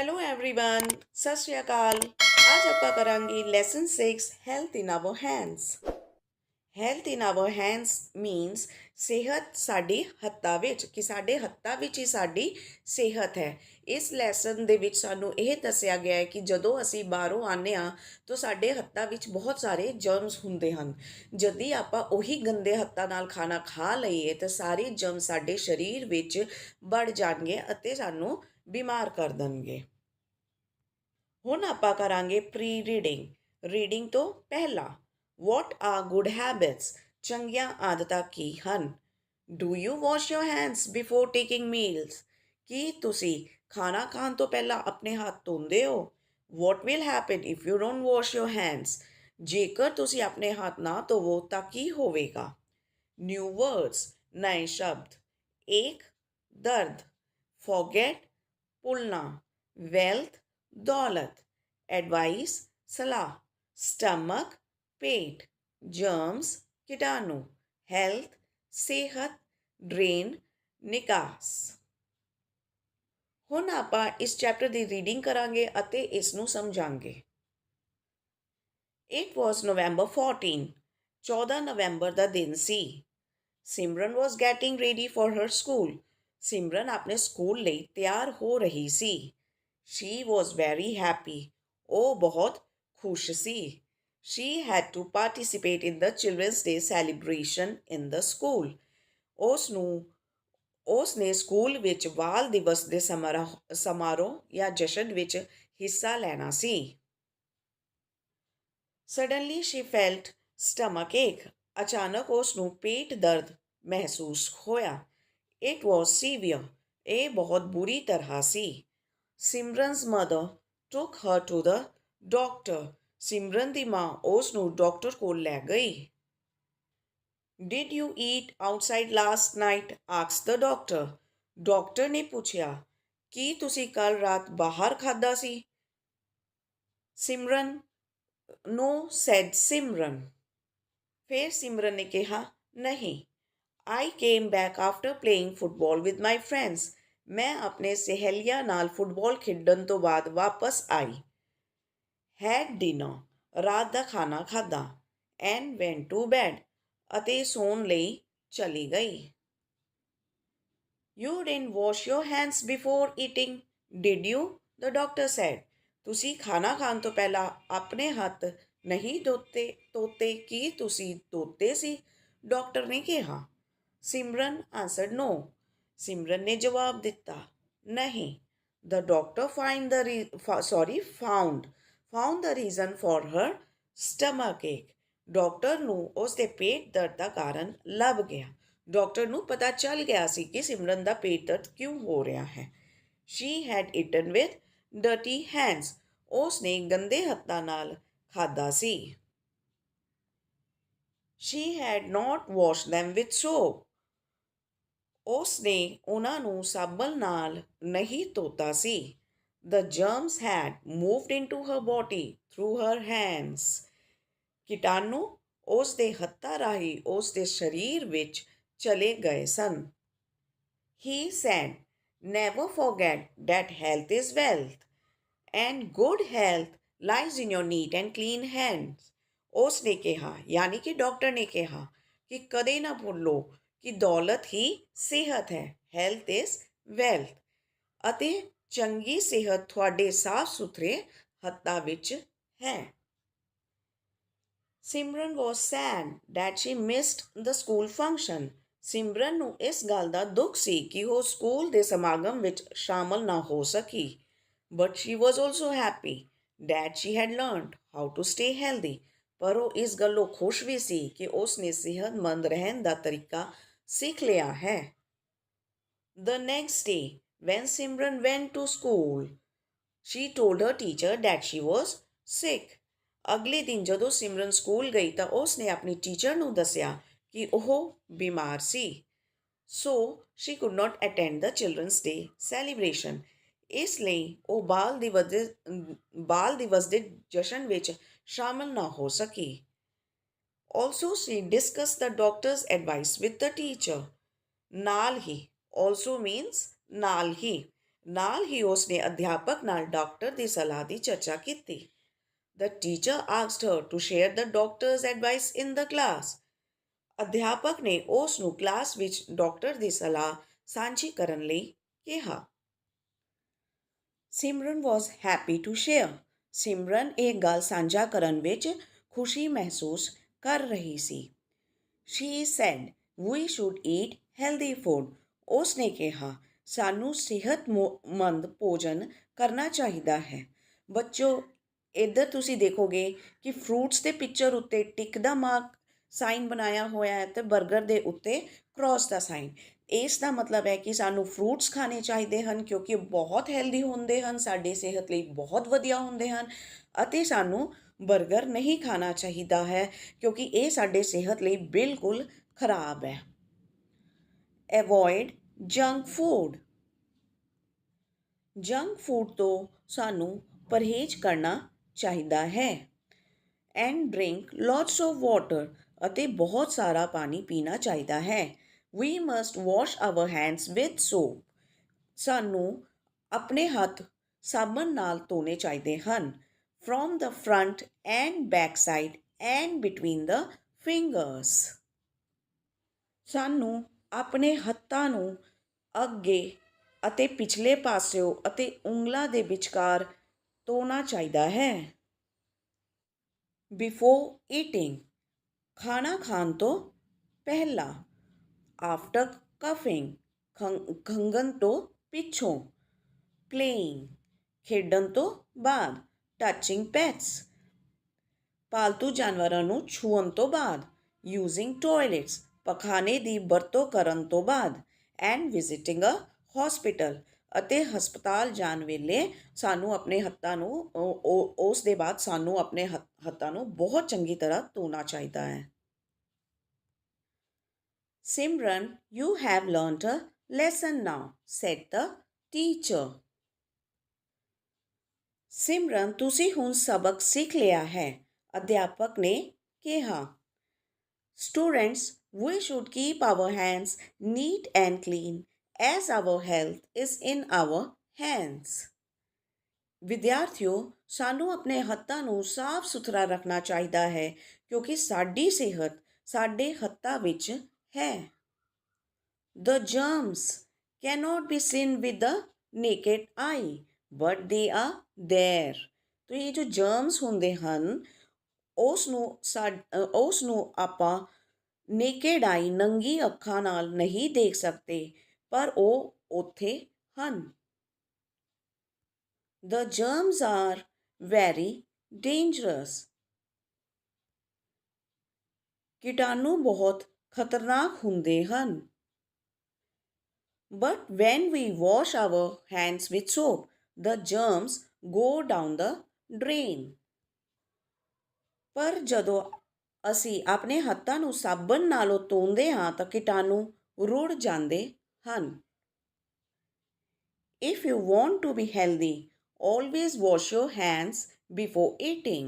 Hello everyone ਸਤਿ ਸ਼੍ਰੀ ਅਕਾਲ। ਅੱਜ ਆਪਾਂ ਕਰਾਂਗੇ lesson 6 health in our hands. Health in our hands means ਸਿਹਤ ਸਾਡੇ ਹੱਥਾਂ ਵਿੱਚ, ਕਿ ਸਾਡੇ ਹੱਥਾਂ ਵਿੱਚ ਹੀ ਸਾਡੀ ਸਿਹਤ ਹੈ। ਇਸ ਲੈਸਨ ਦੇ ਵਿੱਚ ਸਾਨੂੰ ਇਹ ਦੱਸਿਆ ਗਿਆ ਹੈ ਕਿ ਜਦੋਂ ਅਸੀਂ ਬਾਹਰੋਂ ਆਉਂਦੇ ਹਾਂ ਤਾਂ ਸਾਡੇ ਹੱਥਾਂ ਵਿੱਚ ਬਹੁਤ ਸਾਰੇ ਜਰਮਸ ਹੁੰਦੇ ਹਨ। ਜਦੀ ਆਪਾਂ ਉਹੀ ਗੰਦੇ ਹੱਥਾਂ ਨਾਲ ਖਾਣਾ ਖਾ ਲਈਏ ਤਾਂ ਸਾਰੇ ਜਰਮਸ ਸਾਡੇ ਸਰੀਰ ਵਿੱਚ ਵੜ ਜਾਣਗੇ ਅਤੇ ਸਾਨੂੰ ਬਿਮਾਰ ਕਰ ਦੇਣਗੇ। ਹੁਣ ਆਪਾਂ ਕਰਾਂਗੇ ਪ੍ਰੀ ਰੀਡਿੰਗ ਤੋਂ ਪਹਿਲਾਂ ਵਾਟ ਆਰ ਗੁੱਡ ਹੈਬਿਟਸ, ਚੰਗੀਆਂ ਆਦਤਾਂ ਕੀ ਹਨ। Do you wash your hands before taking meals, ਕੀ ਤੁਸੀਂ ਖਾਣਾ ਖਾਣ ਤੋਂ ਪਹਿਲਾਂ ਆਪਣੇ ਹੱਥ ਧੋਂਦੇ ਹੋ। What will happen if you don't wash your hands, ਜੇਕਰ ਤੁਸੀਂ ਆਪਣੇ ਹੱਥ ਨਾ ਧੋਵੋ ਤਾਂ ਕੀ ਹੋਵੇਗਾ। ਨਿਊ ਵਰਡਸ, ਨਏ ਸ਼ਬਦ। ਇੱਕ, ਦਰਦ, ਫੋਰਗੇਟ, ਭੁੱਲਣਾ, ਵੈਲਥ, दौलत, एडवाइस, सलाह, स्टमक, पेट, जर्म्स, कीटाणु, हेल्थ, सेहत, ड्रेन, निकास। ਹੁਣ ਆਪਾਂ ਇਸ ਚੈਪਟਰ ਦੀ ਰੀਡਿੰਗ ਕਰਾਂਗੇ ਅਤੇ ਇਸ ਨੂੰ ਸਮਝਾਂਗੇ। It was November 14, 14 ਨਵੰਬਰ ਦਾ ਦਿਨ ਸੀ। ਸਿਮਰਨ was getting ready for her school, ਸਿਮਰਨ ਆਪਣੇ ਸਕੂਲ ਲਈ ਤਿਆਰ ਹੋ ਰਹੀ ਸੀ। She was very happy, ਉਹ ਬਹੁਤ ਖੁਸ਼ ਸੀ। She had to participate in the Children's Day celebration in the school, ਉਸਨੇ ਸਕੂਲ ਵਿੱਚ ਬਾਲ ਦਿਵਸ ਦੇ ਸਮਾਰੋਹ ਜਾਂ ਜਸ਼ਨ ਵਿੱਚ ਹਿੱਸਾ ਲੈਣਾ ਸੀ। Suddenly she felt stomach ache, ਅਚਾਨਕ ਉਸਨੂੰ ਪੇਟ ਦਰਦ ਮਹਿਸੂਸ ਹੋਇਆ। It was severe, ਇਹ ਬਹੁਤ ਬੁਰੀ ਤਰ੍ਹਾਂ ਸੀ। Simran's mother took her to the doctor, ਸਿਮਰਨ ਦੀ ਮਾਂ ਉਸ ਨੂੰ ਡਾਕਟਰ ਕੋਲ ਲੈ ਗਈ। Did you eat outside last night? asked the doctor. Doctor ਨੇ ਪੁੱਛਿਆ, ਕੀ ਤੁਸੀਂ ਕੱਲ ਰਾਤ ਬਾਹਰ ਖਾਧਾ ਸੀ। ਸਿਮਰਨ No, said ਸਿਮਰਨ। ਫਿਰ ਸਿਮਰਨ ਨੇ ਕਿਹਾ, ਨਹੀਂ। I came back after playing football with my friends. ਮੈਂ ਆਪਣੇ ਸਹੇਲੀਆਂ ਨਾਲ ਫੁੱਟਬਾਲ ਖੇਡਣ ਤੋਂ ਬਾਅਦ ਵਾਪਸ ਆਈ। Had dinner, ਰਾਤ ਦਾ ਖਾਣਾ ਖਾਧਾ। And went to bed, ਅਤੇ ਸੌਣ ਲਈ ਚਲੀ ਗਈ। You didn't wash your hands before eating, did you? The doctor said. ਤੁਸੀਂ ਖਾਣਾ ਖਾਣ ਤੋਂ ਪਹਿਲਾਂ ਆਪਣੇ ਹੱਥ ਨਹੀਂ ਧੋਤੇ, ਕੀ ਤੁਸੀਂ ਧੋਤੇ ਸੀ? ਡਾਕਟਰ ਨੇ ਕਿਹਾ। ਸਿਮਰਨ answered no. ਸਿਮਰਨ ਨੇ ਜਵਾਬ ਦਿੱਤਾ, ਨਹੀਂ। The doctor found the reason for her stomach ache. Doctor ਨੂੰ ਉਸਦੇ ਪੇਟ ਦਰਦ ਦਾ ਕਾਰਨ ਲੱਭ ਗਿਆ। ਡਾਕਟਰ ਨੂੰ ਪਤਾ ਚੱਲ ਗਿਆ ਸੀ ਕਿ ਸਿਮਰਨ ਦਾ ਪੇਟ ਦਰਦ ਕਿਉਂ ਹੋ ਰਿਹਾ ਹੈ। She had eaten with dirty hands. ਉਸਨੇ ਗੰਦੇ ਹੱਥਾਂ ਨਾਲ ਖਾਧਾ ਸੀ। She had not washed them with soap. ਉਸਨੇ ਉਹਨਾਂ ਨੂੰ ਸਾਬਣ ਨਾਲ ਨਹੀਂ ਧੋਤਾ ਸੀ। The germs had moved into her body through her hands. ਕੀਟਾਣੂ ਉਸਦੇ ਹੱਥਾਂ ਰਾਹੀਂ ਉਸਦੇ ਸਰੀਰ ਵਿੱਚ ਚਲੇ ਗਏ ਸਨ। He said, never forget that health is wealth, and good health lies in your neat and clean hands. ਉਸਨੇ ਕਿਹਾ, ਯਾਨੀ ਕਿ ਡਾਕਟਰ ਨੇ ਕਿਹਾ ਕਿ ਕਦੇ ਨਾ ਭੁੱਲੋ ਕਿ ਦੌਲਤ ਹੀ ਸਿਹਤ ਹੈ, ਹੈਲਥ ਇਜ਼ ਵੈਲਥ, ਅਤੇ ਚੰਗੀ ਸਿਹਤ ਤੁਹਾਡੇ ਸਾਫ਼ ਸੁਥਰੇ ਹੱਥਾਂ ਵਿੱਚ ਹੈ। ਸਿਮਰਨ was sad that she missed the school function. ਸਿਮਰਨ ਨੂੰ ਇਸ ਗੱਲ ਦਾ ਦੁੱਖ ਸੀ ਕਿ ਉਹ ਸਕੂਲ ਦੇ ਸਮਾਗਮ ਵਿੱਚ ਸ਼ਾਮਲ ਨਾ ਹੋ ਸਕੀ। But she was also happy that she had learned how to stay healthy. ਪਰ ਉਹ ਇਸ ਗੱਲੋਂ ਖੁਸ਼ ਵੀ ਸੀ ਕਿ ਉਸਨੇ ਸਿਹਤਮੰਦ ਰਹਿਣ ਦਾ ਤਰੀਕਾ ਸਿੱਖ ਲਿਆ ਹੈ। The next day, when Simran went to school, she told her teacher that she was sick. ਅਗਲੇ ਦਿਨ ਜਦੋਂ ਸਿਮਰਨ ਸਕੂਲ ਗਈ ਤਾਂ ਉਸਨੇ ਆਪਣੀ ਟੀਚਰ ਨੂੰ ਦੱਸਿਆ ਕਿ ਉਹ ਬਿਮਾਰ ਸੀ। So, she could not attend the Children's Day celebration. ਇਸ ਲਈ ਉਹ ਬਾਲ ਦਿਵਸ ਦੇ ਜਸ਼ਨ ਵਿੱਚ ਸ਼ਾਮਲ ਨਾ ਹੋ ਸਕੀ। Also, she discussed the doctor's advice with the teacher. ਨਾਲ ਹੀ also means ਨਾਲ ਹੀ ਨਾਲ ਹੀ ਉਸਨੇ ਅਧਿਆਪਕ ਨਾਲ ਡਾਕਟਰ ਦੀ ਸਲਾਹ ਦੀ ਚਰਚਾ ਕੀਤੀ। The teacher asked her to share the doctor's advice in the class. ਅਧਿਆਪਕ ਨੇ ਉਸ ਨੂੰ ਕਲਾਸ ਵਿੱਚ ਡਾਕਟਰ ਦੀ ਸਲਾਹ ਸਾਂਝੀ ਕਰਨ ਲਈ ਕਿਹਾ। ਸਿਮਰਨ was happy to share. ਸਿਮਰਨ ਇਹ ਗੱਲ ਸਾਂਝਾ ਕਰਨ ਵਿੱਚ ਖੁਸ਼ੀ ਮਹਿਸੂਸ ਕਰ ਰਹੀ ਸੀ। She said, we should eat healthy food. ਉਸ ਨੇ ਕਿਹਾ, ਸਾਨੂੰ ਸਿਹਤਮੰਦ ਭੋਜਨ ਕਰਨਾ ਚਾਹੀਦਾ ਹੈ। ਬੱਚੋ, ਇੱਧਰ ਤੁਸੀਂ ਦੇਖੋਗੇ ਕਿ ਫਰੂਟਸ ਦੇ ਪਿਕਚਰ ਉੱਤੇ ਟਿਕ ਦਾ ਮਾਰਕ ਸਾਈਨ ਬਣਾਇਆ ਹੋਇਆ ਹੈ ਅਤੇ 버ਗਰ ਦੇ ਉੱਤੇ ਕ੍ਰੋਸ ਦਾ ਸਾਈਨ। ਇਸ ਦਾ ਮਤਲਬ ਹੈ ਕਿ ਸਾਨੂੰ ਫਰੂਟਸ ਖਾਣੇ ਚਾਹੀਦੇ ਹਨ ਕਿਉਂਕਿ ਬਹੁਤ ਹੈਲਦੀ ਹੁੰਦੇ ਹਨ, ਸਾਡੀ ਸਿਹਤ ਲਈ ਬਹੁਤ ਵਧੀਆ ਹੁੰਦੇ ਹਨ, ਅਤੇ ਸਾਨੂੰ 버ਗਰ ਨਹੀਂ ਖਾਣਾ ਚਾਹੀਦਾ ਹੈ ਕਿਉਂਕਿ ਇਹ ਸਾਡੇ ਸਿਹਤ ਲਈ ਬਿਲਕੁਲ ਖਰਾਬ ਹੈ। Avoid junk food. Junk food ਤੋਂ ਸਾਨੂੰ ਪਰਹੇਜ਼ ਕਰਨਾ ਚਾਹੀਦਾ ਹੈ। And drink lots of water. ਅਤੇ ਬਹੁਤ ਸਾਰਾ ਪਾਣੀ ਪੀਣਾ ਚਾਹੀਦਾ ਹੈ। We must wash our hands with soap. ਸਾਨੂੰ ਆਪਣੇ ਹੱਥ ਸਾਬਣ ਨਾਲ ਧੋਣੇ ਚਾਹੀਦੇ ਹਨ। From the front and back side and between the fingers. ਸਾਨੂੰ ਆਪਣੇ ਹੱਥਾਂ ਨੂੰ ਅੱਗੇ ਅਤੇ ਪਿਛਲੇ ਪਾਸਿਓਂ ਅਤੇ ਉਂਗਲਾਂ ਦੇ ਵਿਚਕਾਰ ਧੋਣਾ ਚਾਹੀਦਾ ਹੈ। Before eating. ਖਾਣਾ ਖਾਣ ਤੋਂ ਪਹਿਲਾਂ। After cuffing. ਖੰਘਣ ਤੋਂ ਪਿੱਛੋਂ। ਪਲੇਇੰਗ। ਖੇਡਣ ਤੋਂ ਬਾਅਦ। Touching pets. ਪਾਲਤੂ ਜਾਨਵਰਾਂ ਨੂੰ ਛੂਹਣ ਤੋਂ ਬਾਅਦ। Using toilets. ਪਖਾਨੇ ਦੀ ਵਰਤੋਂ ਕਰਨ ਤੋਂ ਬਾਅਦ। And visiting a hospital. ਅਤੇ ਹਸਪਤਾਲ ਜਾਣ ਵੇਲੇ ਸਾਨੂੰ ਆਪਣੇ ਹੱਥਾਂ ਨੂੰ ਉਸ ਦੇ ਬਾਅਦ ਸਾਨੂੰ ਆਪਣੇ ਹੱਥਾਂ ਨੂੰ ਬਹੁਤ ਚੰਗੀ ਤਰ੍ਹਾਂ ਧੋਣਾ ਚਾਹੀਦਾ ਹੈ। Simran, you have learnt a lesson now, said the teacher. ਸਿਮਰਨ, ਤੁਸੀਂ ਹੁਣ ਸਬਕ ਸਿੱਖ ਲਿਆ ਹੈ, ਅਧਿਆਪਕ ਨੇ ਕਿਹਾ। Students, we should keep our hands neat and clean as our health is in our hands. ਵਿਦਿਆਰਥੀਓ, ਸਾਨੂੰ ਆਪਣੇ ਹੱਥਾਂ ਨੂੰ ਸਾਫ਼ ਸੁਥਰਾ ਰੱਖਣਾ ਚਾਹੀਦਾ ਹੈ ਕਿਉਂਕਿ ਸਾਡੀ ਸਿਹਤ ਸਾਡੇ ਹੱਥਾਂ ਵਿੱਚ ਹੈ। The germs cannot be seen with the naked eye, but they are there. तो ये जो germs ਹੁੰਦੇ ਹਨ ਉਸ ਨੂੰ ਆਪਾਂ ਨੇਕਡ ਆਈ ਨੰਗੀ ਅੱਖਾਂ ਨਾਲ ਨਹੀਂ ਦੇਖ ਸਕਦੇ, ਪਰ ਉਹ ਉੱਥੇ ਹਨ। The germs are very dangerous. ਕੀਟਾਣੂ ਬਹੁਤ ਖਤਰਨਾਕ ਹੁੰਦੇ ਹਨ। But when we wash our hands with soap, the germs go down the drain. ਪਰ ਜਦੋਂ ਅਸੀਂ ਆਪਣੇ ਹੱਥਾਂ ਨੂੰ ਸਾਬਣ ਨਾਲੋਂ ਧੋਂਦੇ ਹਾਂ ਤਾਂ ਕੀਟਾਣੂ ਰੁੜ ਜਾਂਦੇ ਹਨ। If you want to be healthy, always wash your hands before eating.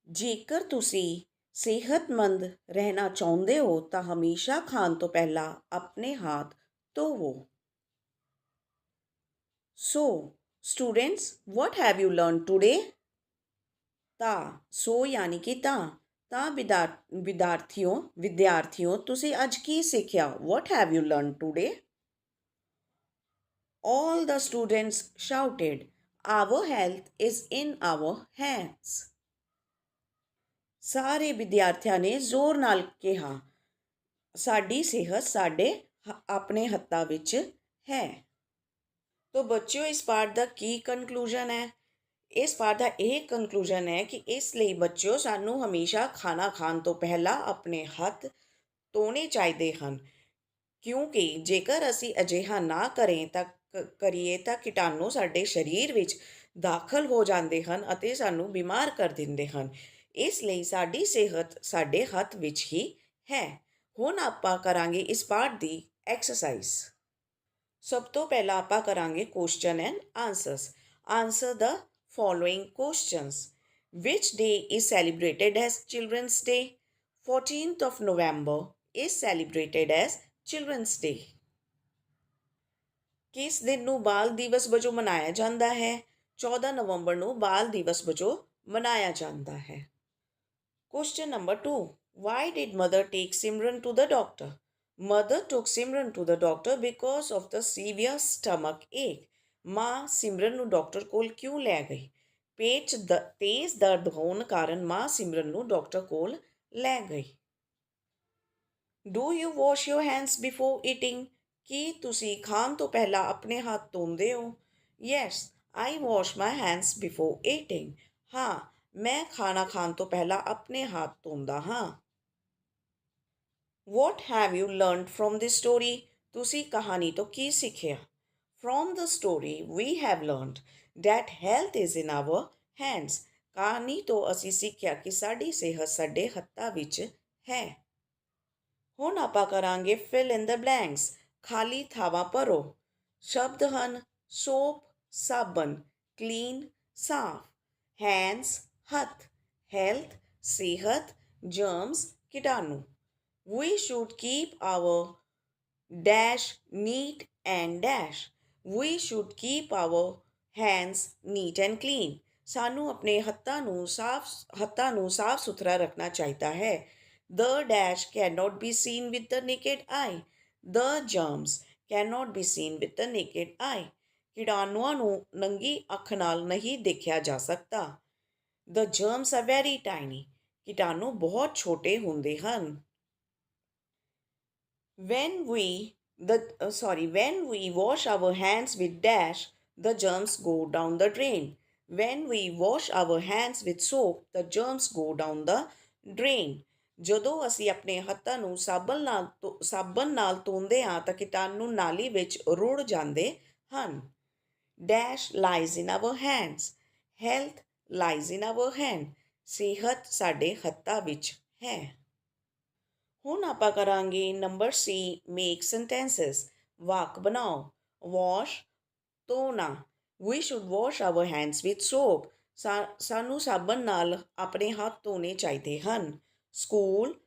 ਜੇਕਰ ਤੁਸੀਂ ਸਿਹਤਮੰਦ ਰਹਿਣਾ ਚਾਹੁੰਦੇ ਹੋ ਤਾਂ ਹਮੇਸ਼ਾ ਖਾਣ ਤੋਂ ਪਹਿਲਾਂ ਆਪਣੇ ਹੱਥ ਧੋਵੋ। So, students, what have you learned today? ਸੋ ਯਾਨੀ ਕਿ ਤਾਂ ਵਿਦਿਆਰਥੀਓ ਤੁਸੀਂ ਅੱਜ ਕੀ ਸਿੱਖਿਆ? What have you learned today? All the students shouted, our health is in our hands. ਸਾਰੇ ਵਿਦਿਆਰਥੀਆਂ ਨੇ ਜ਼ੋਰ ਨਾਲ ਕਿਹਾ, ਸਾਡੀ ਸਿਹਤ ਸਾਡੇ ਆਪਣੇ ਹੱਥਾਂ ਵਿੱਚ ਹੈ। ਤੋ ਬੱਚਿਓ, ਇਸ ਪਾਠ ਦਾ ਕੀ ਕਨਕਲੂਜਨ ਹੈ? ਇਸ ਪਾਠ ਦਾ ਇਹ ਕਨਕਲੂਜਨ ਹੈ ਕਿ ਇਸ ਲਈ ਬੱਚਿਓ ਸਾਨੂੰ ਹਮੇਸ਼ਾ ਖਾਣਾ ਖਾਣ ਤੋਂ ਪਹਿਲਾਂ ਆਪਣੇ ਹੱਥ ਧੋਣੇ ਚਾਹੀਦੇ ਹਨ ਕਿਉਂਕਿ ਜੇਕਰ ਅਸੀਂ ਅਜਿਹਾ ਨਾ ਕਰੀਏ ਤਾਂ ਕੀਟਾਣੂ ਸਾਡੇ ਸਰੀਰ ਵਿੱਚ ਦਾਖਲ ਹੋ ਜਾਂਦੇ ਹਨ ਅਤੇ ਸਾਨੂੰ ਬਿਮਾਰ ਕਰ ਦਿੰਦੇ ਹਨ। ਇਸ ਲਈ ਸਾਡੀ ਸਿਹਤ ਸਾਡੇ ਹੱਥ ਵਿੱਚ ਹੀ ਹੈ। ਹੁਣ ਆਪਾਂ ਕਰਾਂਗੇ ਇਸ ਪਾਠ ਦੀ ਐਕਸਰਸਾਈਜ਼। ਸਭ ਤੋਂ ਪਹਿਲਾਂ ਆਪਾਂ ਕਰਾਂਗੇ question and answers. Answer the following questions. Which day is celebrated as Children's Day? 14th of November is celebrated as Children's Day. ਕਿਸ ਦਿਨ ਨੂੰ ਬਾਲ ਦਿਵਸ ਵਜੋਂ ਮਨਾਇਆ ਜਾਂਦਾ ਹੈ? 14 ਨਵੰਬਰ ਨੂੰ ਬਾਲ ਦਿਵਸ ਵਜੋਂ ਮਨਾਇਆ ਜਾਂਦਾ ਹੈ। Question number 2. Why did mother take Simran to the doctor? Mother took Simran to the doctor because of the severe stomach ache. ਮਾਂ ਸਿਮਰਨ ਨੂੰ ਡਾਕਟਰ ਕੋਲ ਕਿਉਂ ਲੈ ਗਈ? ਪੇਟ 'ਚ ਤੇਜ਼ ਦਰਦ ਹੋਣ ਕਾਰਨ ਮਾਂ ਸਿਮਰਨ ਨੂੰ ਡਾਕਟਰ ਕੋਲ ਲੈ ਗਈ। Do you wash your hands before eating? ਕੀ ਤੁਸੀਂ ਖਾਣ ਤੋਂ ਪਹਿਲਾਂ ਆਪਣੇ ਹੱਥ ਧੋਂਦੇ ਹੋ? Yes, I wash my hands before eating. ਹਾਂ, ਮੈਂ ਖਾਣਾ ਖਾਣ ਤੋਂ ਪਹਿਲਾਂ ਆਪਣੇ ਹੱਥ ਧੋਂਦਾ ਹਾਂ। What have you learned from this story? ਤੁਸੀਂ ਕਹਾਣੀ ਤੋਂ ਕੀ ਸਿੱਖਿਆ? From the story, we have learned that health is in our hands. ਕਹਾਣੀ ਤੋਂ ਅਸੀਂ ਸਿੱਖਿਆ ਕਿ ਸਾਡੀ ਸਿਹਤ ਸਾਡੇ ਹੱਥਾਂ ਵਿੱਚ ਹੈ। ਹੁਣ ਆਪਾਂ ਕਰਾਂਗੇ fill in the blanks, ਖਾਲੀ ਥਾਵਾਂ ਭਰੋ। ਸ਼ਬਦ ਹਨ soap ਸਾਬਣ, clean ਸਾਫ਼, hands ਹੱਥ, health ਸਿਹਤ, germs ਕੀਟਾਣੂ। We should keep our dash neat and dash. We should keep our hands neat and clean. ਸਾਨੂੰ ਆਪਣੇ ਹੱਥਾਂ ਨੂੰ ਸਾਫ਼ ਸੁਥਰਾ ਰੱਖਣਾ ਚਾਹੀਦਾ ਹੈ। The dash cannot be seen with the naked eye. The germs cannot be seen with the naked eye. ਕੀਟਾਣੂਆਂ ਨੂੰ ਨੰਗੀ ਅੱਖ ਨਾਲ ਨਹੀਂ ਦੇਖਿਆ ਜਾ ਸਕਦਾ। The germs are very tiny. ਕੀਟਾਣੂ ਬਹੁਤ ਛੋਟੇ ਹੁੰਦੇ ਹਨ। When we wash our hands with dash, the germs go down the drain. When we wash our hands with soap, the germs go down the drain. ਜਦੋਂ ਅਸੀਂ ਆਪਣੇ ਹੱਥਾਂ ਨੂੰ ਸਾਬਣ ਨਾਲ ਧੋਂਦੇ ਹਾਂ ਤਾਂ ਕੀਟਾਣੂ ਨਾਲੀ ਵਿੱਚ ਰੁੜ ਜਾਂਦੇ ਹਨ। Dash lies in our hands. Health lies in our hand. ਸਿਹਤ ਸਾਡੇ ਹੱਥਾਂ ਵਿੱਚ ਹੈ। ਹੁਣ ਆਪਾਂ ਕਰਾਂਗੇ ਨੰਬਰ C, ਮੇਕ ਸੈਂਟੈਂਸਸ, ਵਾਕ ਬਣਾਓ। ਵਾਸ਼ ਧੋਣਾ, we should wash our hands with soap. ਸਾਨੂੰ ਸਾਬਣ ਨਾਲ ਆਪਣੇ ਹੱਥ ਧੋਣੇ ਚਾਹੀਦੇ ਹਨ। School,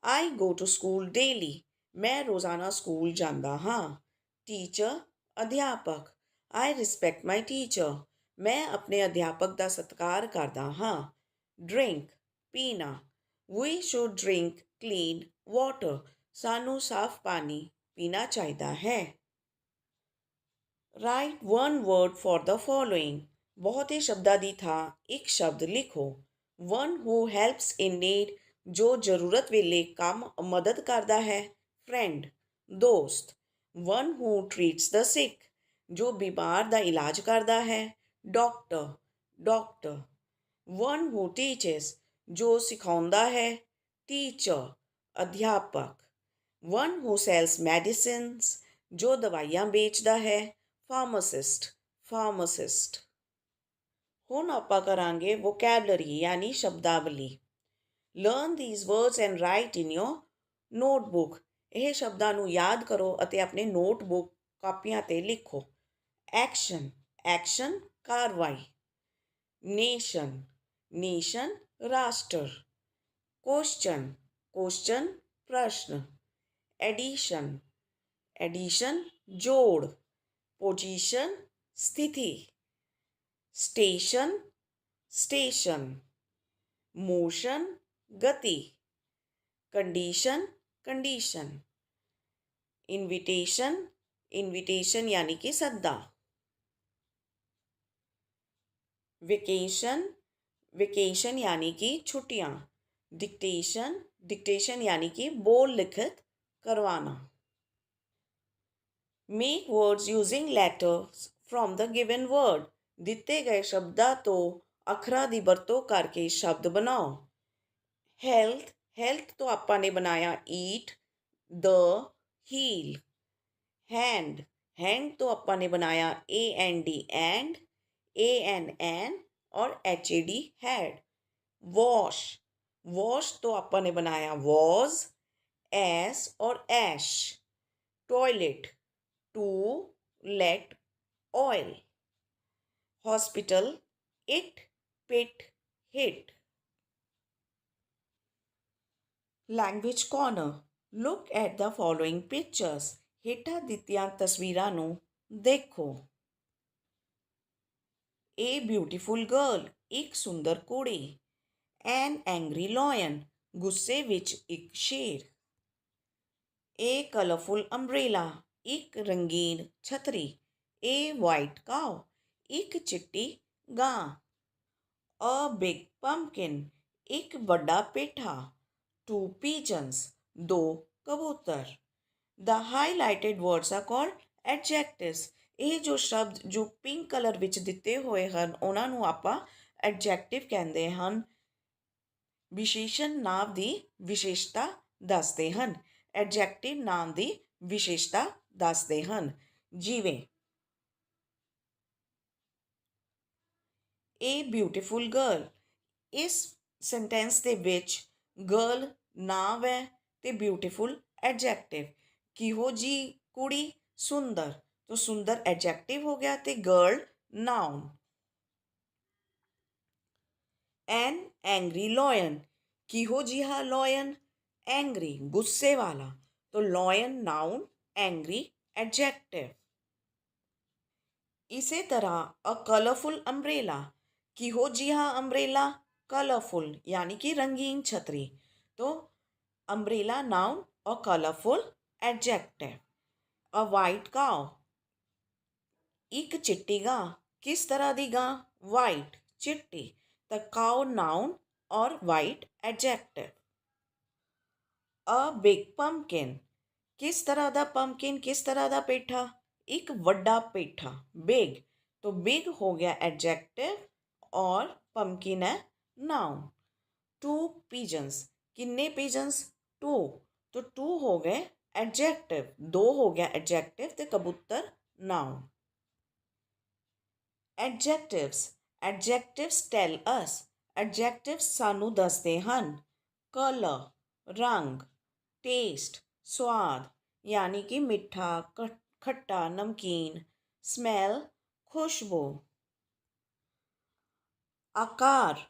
I go to school daily. ਮੈਂ ਰੋਜ਼ਾਨਾ ਸਕੂਲ ਜਾਂਦਾ ਹਾਂ। ਟੀਚਰ, ਅਧਿਆਪਕ, ਆਈ ਰਿਸਪੈਕਟ ਮਾਈ ਟੀਚਰ। ਮੈਂ ਆਪਣੇ ਅਧਿਆਪਕ ਦਾ ਸਤਿਕਾਰ ਕਰਦਾ ਹਾਂ। ਡਰਿੰਕ, ਪੀਣਾ, we should drink clean water. ਸਾਨੂੰ ਸਾਫ਼ ਪਾਣੀ ਪੀਣਾ ਚਾਹੀਦਾ ਹੈ। Write one word for the following. ਬਹੁਤੇ ਸ਼ਬਦਾਂ ਦੀ ਥਾਂ ਇੱਕ ਸ਼ਬਦ ਲਿਖੋ। One who helps in need, ਜੋ ਜ਼ਰੂਰਤ ਵੇਲੇ ਮਦਦ ਕਰਦਾ ਹੈ। ਫਰੈਂਡ, ਦੋਸਤ। ਵਨ ਹੂ ਟਰੀਟਸ ਦ ਸਿਕ, ਜੋ ਬਿਮਾਰ ਦਾ ਇਲਾਜ ਕਰਦਾ ਹੈ। ਡਾਕਟਰ। ਵਨ ਹੂ ਟੀਚਸ, ਜੋ ਸਿਖਾਉਂਦਾ ਹੈ। ਟੀਚਰ, ਅਧਿਆਪਕ। ਵਨ ਹੂ ਸੈਲਸ ਮੈਡੀਸਿਨਸ, ਜੋ ਦਵਾਈਆਂ ਵੇਚਦਾ ਹੈ। ਫਾਰਮਾਸਿਸਟ। ਹੁਣ ਆਪਾਂ ਕਰਾਂਗੇ ਵੋਕੈਬਲਰੀ ਯਾਨੀ ਸ਼ਬਦਾਵਲੀ। Learn these words and right in your notebook. ਇਹ ਸ਼ਬਦਾਂ ਨੂੰ ਯਾਦ ਕਰੋ ਅਤੇ ਆਪਣੇ ਨੋਟਬੁੱਕ ਕਾਪੀਆਂ 'ਤੇ ਲਿਖੋ। ਐਕਸ਼ਨ ਕਾਰਵਾਈ। ਨੇਸ਼ਨ ਰਾਸ਼ਟਰ। ਕੁਐਸਚਨ ਪ੍ਰਸ਼ਨ। ਐਡੀਸ਼ਨ ਜੋੜ। ਪੋਜੀਸ਼ਨ ਸਥਿਤੀ। ਸਟੇਸ਼ਨ। ਮੋਸ਼ਨ ਗਤੀ। ਕੰਡੀਸ਼ਨ। ਇਨਵੀਟੇਸ਼ਨ यानी कि सद्दा। वेकेशन यानी कि छुट्टियाँ। डिक्टेशन यानी कि बोल लिखित करवाना। Make words using letters from the given word. ਦਿੱਤੇ ਗਏ ਸ਼ਬਦਾਂ ਤੋਂ ਅੱਖਰਾਂ ਦੀ ਵਰਤੋਂ ਕਰਕੇ ਸ਼ਬਦ ਬਣਾਓ। ਹੈਲਥ ਤੋਂ ਆਪਾਂ ਨੇ ਬਣਾਇਆ ਈਟ, ਦ, ਹੀਲ। हैंड तो अपन ने बनाया AND एंड, ANN और HAD हैड। वॉश तो अपन ने बनाया वॉज, एस और ash. Toilet, to let oil. Hospital, it pit hit. Language corner. Look at the following pictures. ਹੇਠਾਂ ਦਿੱਤੀਆਂ ਤਸਵੀਰਾਂ ਨੂੰ ਦੇਖੋ। ਏ ਬਿਊਟੀਫੁਲ ਗਰਲ, ਇੱਕ ਸੁੰਦਰ ਕੁੜੀ। ਐਨ ਐਂਗਰੀ ਲਾਇਨ, ਗੁੱਸੇ ਵਿੱਚ ਇੱਕ ਸ਼ੇਰ। ਏ ਕਲਰਫੁਲ ਅੰਬਰੇਲਾ, ਇੱਕ ਰੰਗੀਨ ਛਤਰੀ। ਏ ਵਾਈਟ ਕਾਓ, ਇੱਕ ਚਿੱਟੀ ਗਾਂ। ਅ ਬਿਗ ਪੰਪਕਿਨ, ਇੱਕ ਵੱਡਾ ਪੇਠਾ। ਟੂ ਪੀਜਨਸ, ਦੋ ਕਬੂਤਰ। The highlighted words are called adjectives. ਇਹ ਜੋ ਸ਼ਬਦ ਜੋ ਪਿੰਕ ਕਲਰ ਵਿੱਚ ਦਿੱਤੇ ਹੋਏ ਹਨ ਉਹਨਾਂ ਨੂੰ ਆਪਾਂ ਐਡਜੈਕਟਿਵ ਕਹਿੰਦੇ ਹਨ। ਵਿਸ਼ੇਸ਼ਣ ਨਾਮ ਦੀ ਵਿਸ਼ੇਸ਼ਤਾ ਦੱਸਦੇ ਹਨ। ਐਡਜੈਕਟਿਵ ਨਾਮ ਦੀ ਵਿਸ਼ੇਸ਼ਤਾ ਦੱਸਦੇ ਹਨ। ਜਿਵੇਂ ਏ ਬਿਊਟੀਫੁਲ ਗਰਲ, ਇਸ ਸੈਂਟੈਂਸ ਦੇ ਵਿੱਚ ਗਰਲ ਨਾਮ ਹੈ ਅਤੇ ਬਿਊਟੀਫੁਲ ਐਡਜੈਕਟਿਵ। ਕਿਹੋ ਜਿਹੀ ਕੁੜੀ, ਸੁੰਦਰ, ਤਾਂ ਸੁੰਦਰ ਐਡਜੈਕਟਿਵ ਹੋ ਗਿਆ ਅਤੇ ਗਰਲ ਨਾਉਨ। ਐਨ ਐਂਗਰੀ ਲਾਇਨ, ਕਿਹੋ ਜਿਹਾ ਲਾਇਨ, ਐਂਗਰੀ ਗੁੱਸੇ ਵਾਲਾ, ਤਾਂ ਲਾਇਨ ਨਾਉਨ, ਐਂਗਰੀ ਐਡਜੈਕਟਿਵ। ਇਸੇ ਤਰ੍ਹਾਂ ਅ ਕਲਰਫੁਲ ਅੰਬਰੇਲਾ, ਕਿਹੋ ਜਿਹਾ ਅੰਬਰੇਲਾ, ਕਲਰਫੁਲ ਯਾਨੀ ਕਿ ਰੰਗੀਨ ਛਤਰੀ, ਤਾਂ ਅੰਬਰੇਲਾ ਨਾਉਨ ਔਰ ਕਲਰਫੁਲ ਐਡਜੈਕਟਿਵ। ਅ ਵਾਈਟ ਕਾਓ, ਇੱਕ ਚਿੱਟੀ ਗਾਂ, ਕਿਸ ਤਰ੍ਹਾਂ ਦੀ ਗਾਂ, ਵਾਈਟ ਚਿੱਟੀ, ਤਾਂ ਕਾਓ ਨਾਉਨ ਔਰ white adjective. A big pumpkin, ਕਿਸ ਤਰ੍ਹਾਂ ਦਾ ਪੰਪਕਿਨ, ਕਿਸ ਤਰ੍ਹਾਂ ਦਾ ਪੇਠਾ, ਇੱਕ ਵੱਡਾ ਪੇਠਾ, ਬਿਗ, ਤਾਂ ਬਿਗ ਹੋ ਗਿਆ ਐਡਜੈਕਟਿਵ ਔਰ ਪੰਪਕਿਨ ਹੈ ਨਾਉਨ। ਟੂ ਪੀਜਨਸ, ਕਿੰਨੇ ਪੀਜਨਸ, ਟੂ, ਤਾਂ ਟੂ ਹੋ ਗਏ ਐਡਜੈਕਟਿਵ, ਦੋ ਹੋ ਗਿਆ ਐਡਜੈਕਟਿਵ ਅਤੇ ਕਬੂਤਰ ਨਾਉਨ। ਐਡਜੈਕਟਿਵਸ, ਐਡਜੈਕਟਿਵਸ ਟੈਲ ਅਸ, ਐਡਜੈਕਟਿਵਸ ਸਾਨੂੰ ਦੱਸਦੇ ਹਨ ਕਲਰ ਰੰਗ, ਟੇਸਟ ਸਵਾਦ ਯਾਨੀ ਕਿ ਮਿੱਠਾ, ਖੱਟਾ, ਨਮਕੀਨ, ਸਮੈਲ ਖੁਸ਼ਬੂ, ਆਕਾਰ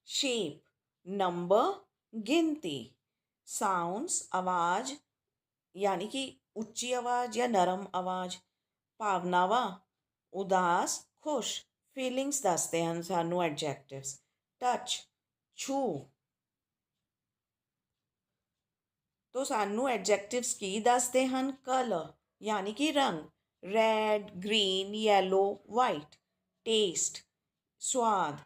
ਸ਼ੇਪ, ਨੰਬਰ ਗਿਣਤੀ, ਸਾਊਂਡਸ ਆਵਾਜ਼ ਯਾਨੀ ਕਿ ਉੱਚੀ ਆਵਾਜ਼ ਜਾਂ ਨਰਮ ਆਵਾਜ਼, ਭਾਵਨਾਵਾਂ ਉਦਾਸ ਖੁਸ਼, ਫੀਲਿੰਗਸ ਦੱਸਦੇ ਹਨ ਸਾਨੂੰ ਐਡਜੈਕਟਿਵਸ। ਟੱਚ ਛੂਹ, ਤੋ ਸਾਨੂੰ ਐਡਜੈਕਟਿਵਸ ਕੀ ਦੱਸਦੇ ਹਨ, ਕਲਰ ਯਾਨੀ ਕਿ ਰੰਗ, red green yellow white. Taste ਸਵਾਦ,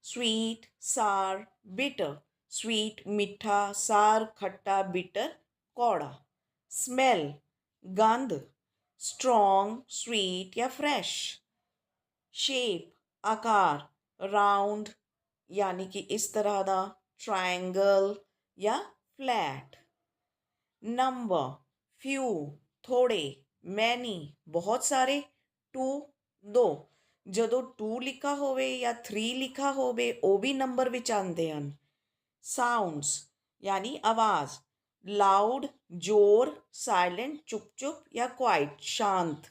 ਸਵੀਟ ਸਾਰ ਬਿਟਰ, ਸਵੀਟ ਮਿੱਠਾ, ਸਾਰ ਖੱਟਾ, ਬਿਟਰ ਕੌੜਾ। ਸਮੈਲ ਗੰਧ, ਸਟਰੋਂਗ ਸਵੀਟ ਜਾਂ ਫਰੈਸ਼। ਸ਼ੇਪ ਆਕਾਰ, ਰਾਊਂਡ ਯਾਨੀ ਕਿ ਇਸ ਤਰ੍ਹਾਂ ਦਾ, ਟਰਾਇੰਗਲ ਜਾਂ ਫਲੈਟ। ਨੰਬਰ ਫਿਊ ਥੋੜ੍ਹੇ, ਮੈਨੀ ਬਹੁਤ ਸਾਰੇ, ਟੂ ਦੋ, ਜਦੋਂ ਟੂ ਲਿਖਾ ਹੋਵੇ ਜਾਂ ਥ੍ਰੀ ਲਿਖਾ ਹੋਵੇ ਉਹ ਵੀ ਨੰਬਰ ਵਿੱਚ ਆਉਂਦੇ ਹਨ। ਸਾਊਂਡਸ ਯਾਨੀ ਆਵਾਜ਼, ਲਾਊਡ ਜ਼ੋਰ, ਸਾਇਲੈਂਟ ਚੁੱਪ ਚੁੱਪ ਜਾਂ ਕੁਆਇਟ ਸ਼ਾਂਤ।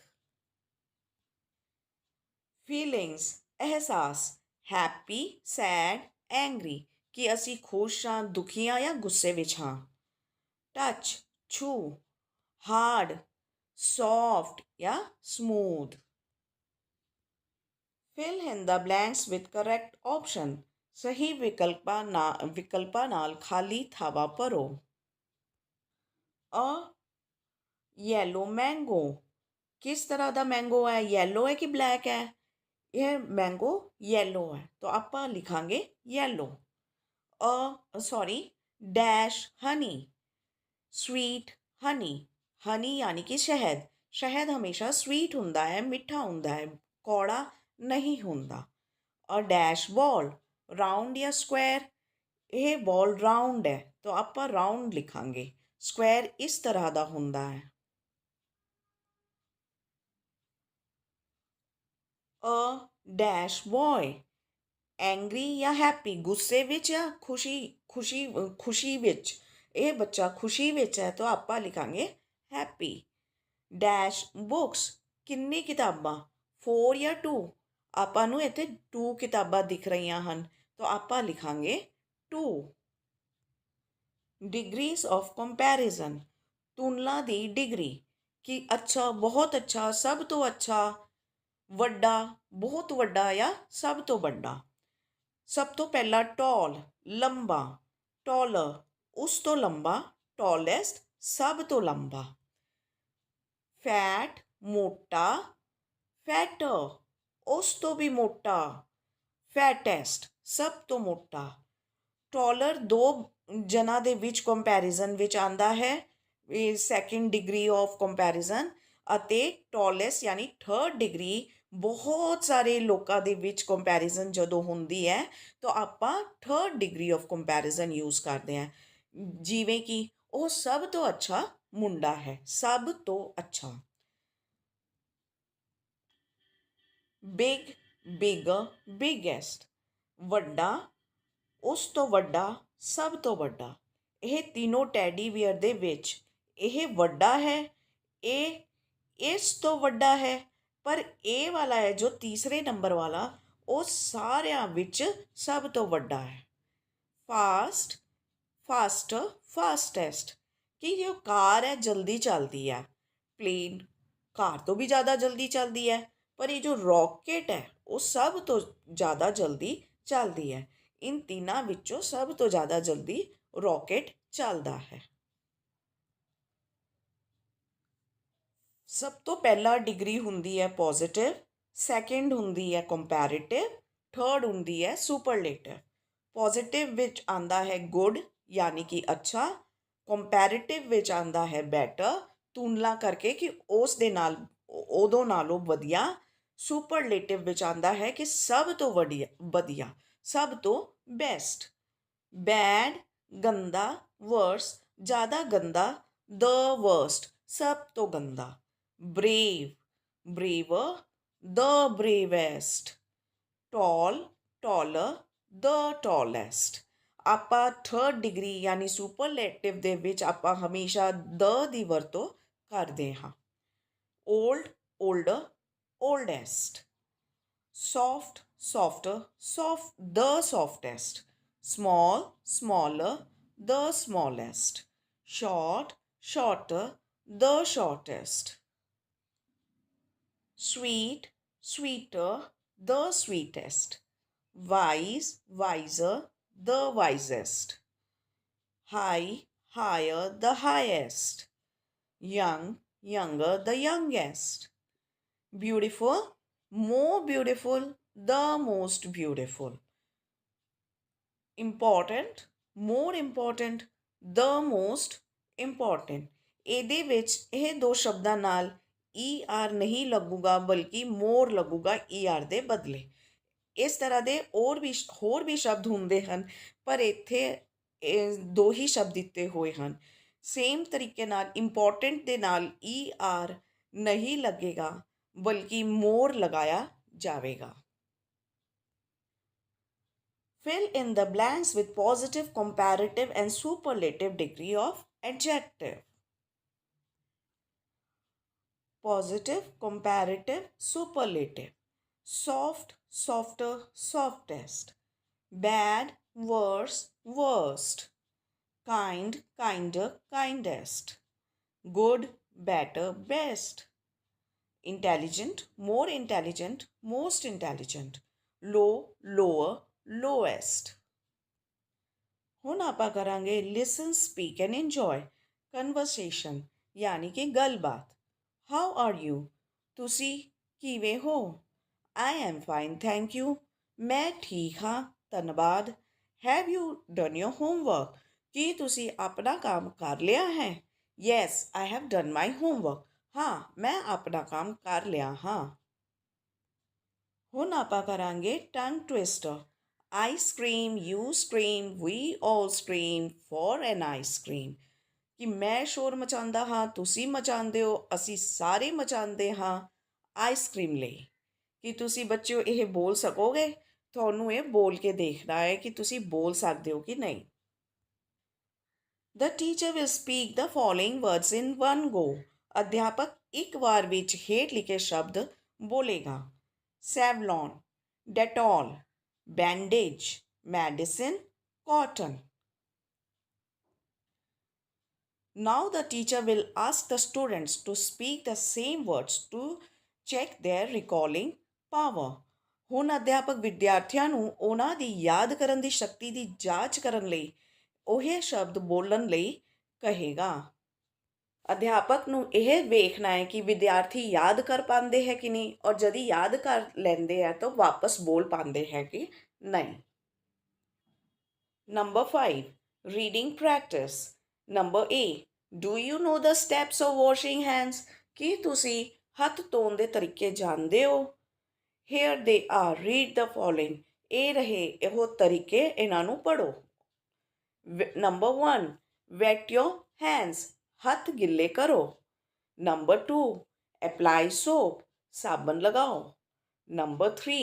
ਫੀਲਿੰਗਸ ਅਹਿਸਾਸ, ਹੈਪੀ ਸੈਡ ਐਂਗਰੀ, ਕਿ ਅਸੀਂ ਖੁਸ਼ ਹਾਂ, ਦੁਖੀ ਹਾਂ ਜਾਂ ਗੁੱਸੇ ਵਿੱਚ ਹਾਂ। ਟੱਚ ਛੂਹ, ਹਾਰਡ ਸੌਫਟ ਜਾਂ smooth. Fill in the blanks with correct option, ਸਹੀ ਵਿਕਲਪਾਂ ਨਾਲ ਖਾਲੀ ਥਾਵਾਂ ਭਰੋ। ਅ ਯੈਲੋ ਮੈਂਗੋ, ਕਿਸ ਤਰ੍ਹਾਂ ਦਾ ਮੈਂਗੋ ਹੈ, ਯੈਲੋ ਹੈ ਕਿ ਬਲੈਕ ਹੈ, ਇਹ ਮੈਂਗੋ ਯੈਲੋ ਹੈ ਤਾਂ ਆਪਾਂ ਲਿਖਾਂਗੇ ਯੈਲੋ। ਡੈਸ਼ ਹਨੀ, ਸਵੀਟ ਹਨੀ, ਹਨੀ ਯਾਨੀ ਕਿ ਸ਼ਹਿਦ, ਸ਼ਹਿਦ ਹਮੇਸ਼ਾ ਸਵੀਟ ਹੁੰਦਾ ਹੈ, ਮਿੱਠਾ ਹੁੰਦਾ ਹੈ, ਕੌੜਾ ਨਹੀਂ ਹੁੰਦਾ। ਅ ਡੈਸ਼ ਬਾਲ, ਰਾਊਂਡ ਜਾਂ ਸਕੁਐਰ, ਇਹ ਬਾਲ ਰਾਊਂਡ ਹੈ ਤਾਂ ਆਪਾਂ ਰਾਊਂਡ ਲਿਖਾਂਗੇ, ਸਕੁਐਰ ਇਸ ਤਰ੍ਹਾਂ ਦਾ ਹੁੰਦਾ ਹੈ। ਅ ਡੈਸ਼ ਬॉय, ਐਂਗਰੀ ਜਾਂ ਹੈਪੀ, ਗੁੱਸੇ ਵਿੱਚ ਜਾਂ ਖੁਸ਼ੀ ਵਿੱਚ, ਇਹ ਬੱਚਾ ਖੁਸ਼ੀ ਵਿੱਚ ਹੈ ਤਾਂ ਆਪਾਂ ਲਿਖਾਂਗੇ ਹੈਪੀ। ਡੈਸ਼ ਬੁੱਕਸ, ਕਿੰਨੀ ਕਿਤਾਬਾਂ, 4 ਜਾਂ 2, ਆਪਾਂ ਨੂੰ ਇੱਥੇ 2 ਕਿਤਾਬਾਂ ਦਿਖ ਰਹੀਆਂ ਹਨ ਤਾਂ ਆਪਾਂ ਲਿਖਾਂਗੇ 2। ਡਿਗਰੀਜ਼ ਆਫ ਕੰਪੈਰੀਜ਼ਨ, ਤੁਲਨਾ ਦੀ ਡਿਗਰੀ, ਕਿ ਅੱਛਾ, ਬਹੁਤ ਅੱਛਾ, ਸਭ ਤੋਂ ਅੱਛਾ, ਵੱਡਾ, ਬਹੁਤ ਵੱਡਾ ਜਾਂ ਸਭ ਤੋਂ ਵੱਡਾ। ਸਭ ਤੋਂ ਪਹਿਲਾਂ ਟੌਲ, ਲੰਬਾ, ਟੌਲਰ, ਉਸ ਤੋਂ ਲੰਬਾ, ਟੌਲੈਸਟ, ਸਭ ਤੋਂ ਲੰਬਾ। ਫੈਟ, ਮੋਟਾ, ਫੈਟਰ, ਉਸ ਤੋਂ ਵੀ ਮੋਟਾ, ਫੈਟੈਸਟ, ਸਭ ਤੋਂ ਮੋਟਾ। ਟੌਲਰ ਦੋ ਜਨਾਂ ਦੇ ਵਿੱਚ ਕੰਪੈਰੀਜ਼ਨ ਵਿੱਚ ਆਉਂਦਾ ਹੈ, ਸੈਕਿੰਡ ਡਿਗਰੀ ਆਫ ਕੰਪੈਰੀਜ਼ਨ, ਅਤੇ ਟੌਲੈਸਟ ਯਾਨੀ ਥਰਡ ਡਿਗਰੀ ਬਹੁਤ ਸਾਰੇ ਲੋਕਾਂ ਦੇ ਵਿੱਚ ਕੰਪੈਰੀਜ਼ਨ ਜਦੋਂ ਹੁੰਦੀ ਹੈ ਤਾਂ ਆਪਾਂ third degree of comparison use ਕਰਦੇ ਹਾਂ। ਜਿਵੇਂ ਕਿ ਉਹ ਸਭ ਤੋਂ ਅੱਛਾ ਮੁੰਡਾ ਹੈ, ਸਭ ਤੋਂ ਅੱਛਾ। ਬਿਗ, ਬਿਗਰ, ਬਿਗੈਸਟ, ਵੱਡਾ, ਉਸ ਤੋਂ ਵੱਡਾ, ਸਭ ਤੋਂ ਵੱਡਾ। ਇਹ ਤਿੰਨੋਂ ਟੈਡੀ ਬੀਅਰ ਦੇ ਵਿੱਚ ਇਹ ਵੱਡਾ ਹੈ, ਇਹ ਇਸ ਤੋਂ ਵੱਡਾ ਹੈ, ਪਰ ਇਹ ਵਾਲਾ ਹੈ ਜੋ ਤੀਸਰੇ ਨੰਬਰ ਵਾਲਾ, ਉਹ ਸਾਰਿਆਂ ਵਿੱਚ ਸਭ ਤੋਂ ਵੱਡਾ ਹੈ। ਫਾਸਟ, ਫਾਸਟਰ, ਫਾਸਟੈਸਟ, ਕਿ ਜੋ ਕਾਰ ਹੈ ਜਲਦੀ ਚੱਲਦੀ ਹੈ, ਪਲੇਨ ਕਾਰ ਤੋਂ ਵੀ ਜ਼ਿਆਦਾ ਜਲਦੀ ਚੱਲਦੀ ਹੈ, ਪਰ ਇਹ ਜੋ ਰੌਕੇਟ ਹੈ ਉਹ ਸਭ ਤੋਂ ਜ਼ਿਆਦਾ ਜਲਦੀ ਚੱਲਦੀ ਹੈ। ਇਨ ਤਿੰਨਾਂ ਵਿੱਚੋਂ ਸਭ ਤੋਂ ਜ਼ਿਆਦਾ ਜਲਦੀ ਰੌਕੇਟ ਚੱਲਦਾ ਹੈ। ਸਭ ਤੋਂ ਪਹਿਲਾਂ ਡਿਗਰੀ ਹੁੰਦੀ ਹੈ ਪੋਜ਼ੀਟਿਵ, ਸੈਕਿੰਡ ਹੁੰਦੀ ਹੈ ਕੰਪੈਰੀਟਿਵ, ਥਰਡ ਹੁੰਦੀ ਹੈ ਸੁਪਰਲੇਟਿਵ। ਪੋਜ਼ੀਟਿਵ ਵਿੱਚ ਆਉਂਦਾ ਹੈ ਗੁੱਡ ਯਾਨੀ ਕਿ ਅੱਛਾ, ਕੰਪੈਰੀਟਿਵ ਵਿੱਚ ਆਉਂਦਾ ਹੈ ਬੈਟਰ, ਤੁਲਨਾ ਕਰਕੇ ਕਿ ਉਸ ਦੇ ਨਾਲ ਉਦੋਂ ਨਾਲੋਂ ਵਧੀਆ। ਸੁਪਰਲੇਟਿਵ ਵਿੱਚ ਆਉਂਦਾ ਹੈ ਕਿ ਸਭ ਤੋਂ ਵਧੀਆ, ਸਭ ਤੋਂ ਬੈਸਟ। ਬੈਡ, ਗੰਦਾ, ਵਰਸ, ਜ਼ਿਆਦਾ ਗੰਦਾ, ਦ ਵਰਸਟ, ਸਭ ਤੋਂ ਗੰਦਾ। brave, braver, the bravest, tall, taller, the tallest। ਆਪਾਂ ਥਰਡ ਡਿਗਰੀ ਯਾਨੀ ਸੁਪਰਲੇਟਿਵ ਦੇ ਵਿੱਚ ਆਪਾਂ ਹਮੇਸ਼ਾ ਦ ਦੀ ਵਰਤੋਂ ਕਰਦੇ ਹਾਂ। Old, ਓਲਡਰ, ਓਲਡੈਸਟ। soft, softer, the softest। small, smaller, the smallest। short, shorter, the shortest। sweet, sweeter, the sweetest। wise, wiser, the wisest। high, higher, the highest। young, younger, the youngest। beautiful, more beautiful, the most beautiful। important, more important, the most important। ਇਹਦੇ ਵਿੱਚ ਇਹ ਦੋ ਸ਼ਬਦਾਂ ਨਾਲ E R ਨਹੀਂ ਲੱਗੂਗਾ, ਬਲਕਿ ਮੋਰ ਲੱਗੂਗਾ ਈ ਆਰ ਦੇ ਬਦਲੇ। ਇਸ ਤਰ੍ਹਾਂ ਦੇ ਹੋਰ ਵੀ ਸ਼ਬਦ ਹੁੰਦੇ ਹਨ, ਪਰ ਇੱਥੇ ਇਹ ਦੋ ਹੀ ਸ਼ਬਦ ਦਿੱਤੇ ਹੋਏ ਹਨ। ਸੇਮ ਤਰੀਕੇ ਨਾਲ ਇੰਪੋਰਟੈਂਟ ਦੇ ਨਾਲ ਈ ਆਰ ਨਹੀਂ ਲੱਗੇਗਾ, ਬਲਕਿ ਮੋਰ ਲਗਾਇਆ ਜਾਵੇਗਾ। Fill in the blanks with positive, comparative and superlative degree of adjective। positive, comparative, superlative। soft, softer, softest। bad, worse, worst। kind, kinder, kindest। good, better, best। intelligent, more intelligent, most intelligent। low, lower, lowest। ਹੁਣ ਆਪਾਂ ਕਰਾਂਗੇ listen, speak and enjoy conversation ਯਾਨੀ ਕਿ ਗੱਲਬਾਤ। How are you, ਤੁਸੀਂ ਕਿਵੇਂ ਹੋ? I am fine thank you, ਮੈਂ ਠੀਕ ਹਾਂ ਧੰਨਵਾਦ। Have you done your homework, ਕੀ ਤੁਸੀਂ ਆਪਣਾ ਕੰਮ ਕਰ ਲਿਆ ਹੈ? Yes I have done my homework, ਹਾਂ ਮੈਂ ਆਪਣਾ ਕੰਮ ਕਰ ਲਿਆ ਹਾਂ। ਹੁਣ ਆਪਾਂ ਕਰਾਂਗੇ ਟੰਗ twister. I scream, you scream, we all scream for an ice cream। ਕਿ ਮੈਂ ਸ਼ੋਰ ਮਚਾਉਂਦਾ ਹਾਂ, ਤੁਸੀਂ ਮਚਾਉਂਦੇ ਹੋ, ਅਸੀਂ ਸਾਰੇ ਮਚਾਉਂਦੇ ਹਾਂ ਆਈਸਕ੍ਰੀਮ ਲਈ। ਕੀ ਤੁਸੀਂ ਬੱਚਿਓ ਇਹ ਬੋਲ ਸਕੋਗੇ? ਤੁਹਾਨੂੰ ਇਹ ਬੋਲ ਕੇ ਦੇਖਣਾ ਹੈ ਕਿ ਤੁਸੀਂ ਬੋਲ ਸਕਦੇ ਹੋ ਕਿ ਨਹੀਂ। The teacher will speak the following words in one go। ਅਧਿਆਪਕ ਇੱਕ ਵਾਰ ਵਿੱਚ ਹੇਠ ਲਿਖੇ ਸ਼ਬਦ ਬੋਲੇਗਾ। ਸੈਵਲੌਨ, Dettol, bandage, medicine, cotton। Now the teacher will ask the students to speak the same words to check their recalling power. ਹੁਣ ਅਧਿਆਪਕ ਵਿਦਿਆਰਥੀਆਂ ਨੂੰ ਉਹਨਾਂ ਦੀ ਯਾਦ ਕਰਨ ਦੀ ਸ਼ਕਤੀ ਦੀ ਜਾਂਚ ਕਰਨ ਲਈ ਉਹ ਸ਼ਬਦ ਬੋਲਣ ਲਈ ਕਹੇਗਾ। ਅਧਿਆਪਕ ਨੂੰ ਇਹ ਵੇਖਣਾ ਹੈ ਕਿ ਵਿਦਿਆਰਥੀ ਯਾਦ ਕਰ ਪਾਉਂਦੇ ਹੈ ਕਿ ਨਹੀਂ, ਔਰ ਜਦ ਯਾਦ ਕਰ ਲੈਂਦੇ ਹੈ ਤਾਂ ਵਾਪਸ ਬੋਲ ਪਾਉਂਦੇ ਹੈ ਕਿ ਨਹੀਂ। Number 5 reading practice. Number A do you know the steps of washing hands. ਕੀ ਤੁਸੀਂ ਹੱਥ ਧੋਣ ਦੇ ਤਰੀਕੇ ਜਾਣਦੇ ਹੋ? Hair they are, read the following. ਇਹ ਰਹੇ ਇਹੋ ਤਰੀਕੇ, ਇਹਨਾਂ ਨੂੰ ਪੜ੍ਹੋ। ਨੰਬਰ 1 ਵੈਟ ਯੋਰ ਹੈਂਡਸ, ਹੱਥ ਗਿੱਲੇ ਕਰੋ। ਨੰਬਰ 2 ਅਪਲਾਈ ਸੋਪ, ਸਾਬਣ ਲਗਾਓ। ਨੰਬਰ 3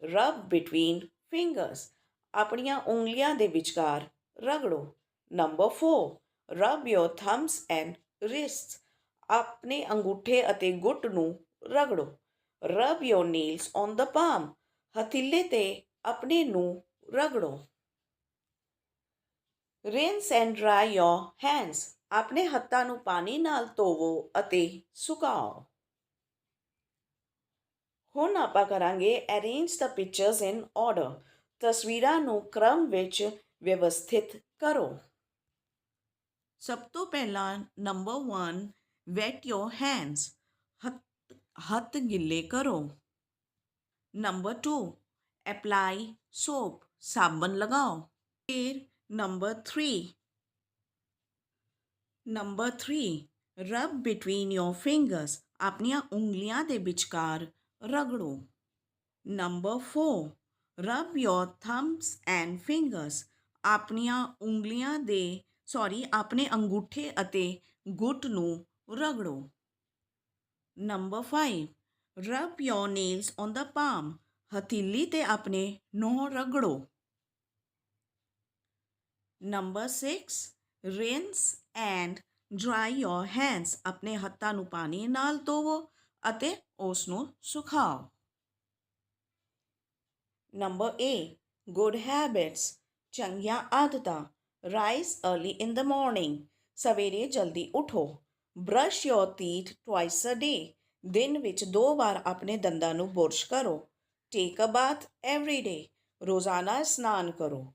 ਰਬ ਬਿਟਵੀਨ ਫਿੰਗਰਸ, ਆਪਣੀਆਂ ਉਂਗਲੀਆਂ ਦੇ ਵਿਚਕਾਰ ਰਗੜੋ। Number 4 rub your thumbs and wrists, ਆਪਣੇ ਅੰਗੂਠੇ ਅਤੇ ਗੁੱਟ ਨੂੰ ਰਗੜੋ। Rub your nails on the palm, ਹਥਿੱਲੇ 'ਤੇ ਆਪਣੇ ਨੂੰ ਰਗੜੋ। Rinse and dry your hands, ਆਪਣੇ ਹੱਥਾਂ ਨੂੰ ਪਾਣੀ ਨਾਲ ਧੋਵੋ ਅਤੇ ਸੁਕਾਓ। ਹੁਣ ਆਪਾਂ ਕਰਾਂਗੇ ਅਰੇਂਜ ਦ ਪਿਕਚਰਸ ਇਨ ਆਰਡਰ, ਤਸਵੀਰਾਂ ਨੂੰ ਕ੍ਰਮ ਵਿੱਚ ਵਿਵਸਥਿਤ ਕਰੋ। ਸਭ ਤੋਂ ਪਹਿਲਾਂ ਨੰਬਰ 1 ਵੈਟ ਯੋਰ ਹੈਂਡਸ, ਹੱਥ ਗਿੱਲੇ ਕਰੋ। ਨੰਬਰ 2 ਅਪਲਾਈ ਸੋਪ, ਸਾਬਣ ਲਗਾਓ। ਫਿਰ number 3 rub between your fingers, ਆਪਣੀਆਂ ਉਂਗਲੀਆਂ ਦੇ ਵਿਚਕਾਰ ਰਗੜੋ। Number 4 rub your thumbs and fingers, ਆਪਣੇ ਅੰਗੂਠੇ ਅਤੇ ਗੁੱਟ ਨੂੰ ਰਗੜੋ। Number 5 rub your nails on the palm, ਹਥਿੱਲੀ 'ਤੇ ਆਪਣੇ ਨਹੁੰ ਰਗੜੋ। Number 6 rinse and dry your hands, ਆਪਣੇ ਹੱਥਾਂ ਨੂੰ ਪਾਣੀ ਨਾਲ ਧੋਵੋ ਅਤੇ ਉਸ ਨੂੰ ਸੁਕਾਓ। ਨੰਬਰ 8 ਗੁੱਡ ਹੈਬਿਟਸ, ਚੰਗੀਆਂ ਆਦਤਾਂ। Rise early in the morning, ਸਵੇਰੇ ਜਲਦੀ ਉਠੋ। Brush your teeth twice a day, ਦਿਨ ਵਿੱਚ 2 ਵਾਰ ਆਪਣੇ ਦੰਦਾਂ ਨੂੰ ਬੁਰਸ਼ ਕਰੋ। ਟੇਕ ਅ ਬਾਥ ਐਵਰੀ ਡੇ, ਰੋਜ਼ਾਨਾ ਇਸ਼ਨਾਨ ਕਰੋ।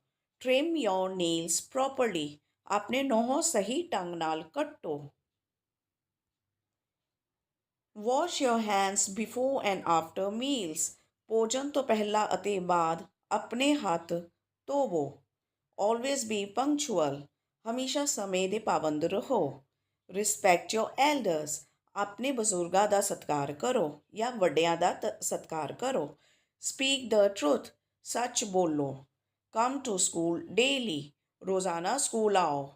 ਟ੍ਰਿਮ ਯੋਰ ਨੇਲਸ ਪ੍ਰੋਪਰਲੀ, ਆਪਣੇ ਨਹੁੰ ਸਹੀ ਢੰਗ ਨਾਲ ਕੱਟੋ। Wash your hands before and after meals, ਭੋਜਨ ਤੋਂ ਪਹਿਲਾਂ ਅਤੇ ਬਾਅਦ ਆਪਣੇ ਹੱਥ ਧੋਵੋ। ਆਲਵੇਜ਼ ਬੀ ਪੰਕਚੁਅਲ, ਹਮੇਸ਼ਾ ਸਮੇਂ ਦੇ ਪਾਬੰਦ ਰਹੋ। ਰਿਸਪੈਕਟ ਯੋਰ ਐਲਡਰਸ, ਆਪਣੇ ਬਜ਼ੁਰਗਾਂ ਦਾ ਸਤਿਕਾਰ ਕਰੋ ਜਾਂ ਵੱਡਿਆਂ ਦਾ ਸਤਿਕਾਰ ਕਰੋ। ਸਪੀਕ ਦ ਟਰੂਥ, ਸੱਚ ਬੋਲੋ। ਕਮ ਟੂ ਸਕੂਲ ਡੇਲੀ, ਰੋਜ਼ਾਨਾ ਸਕੂਲ ਆਓ।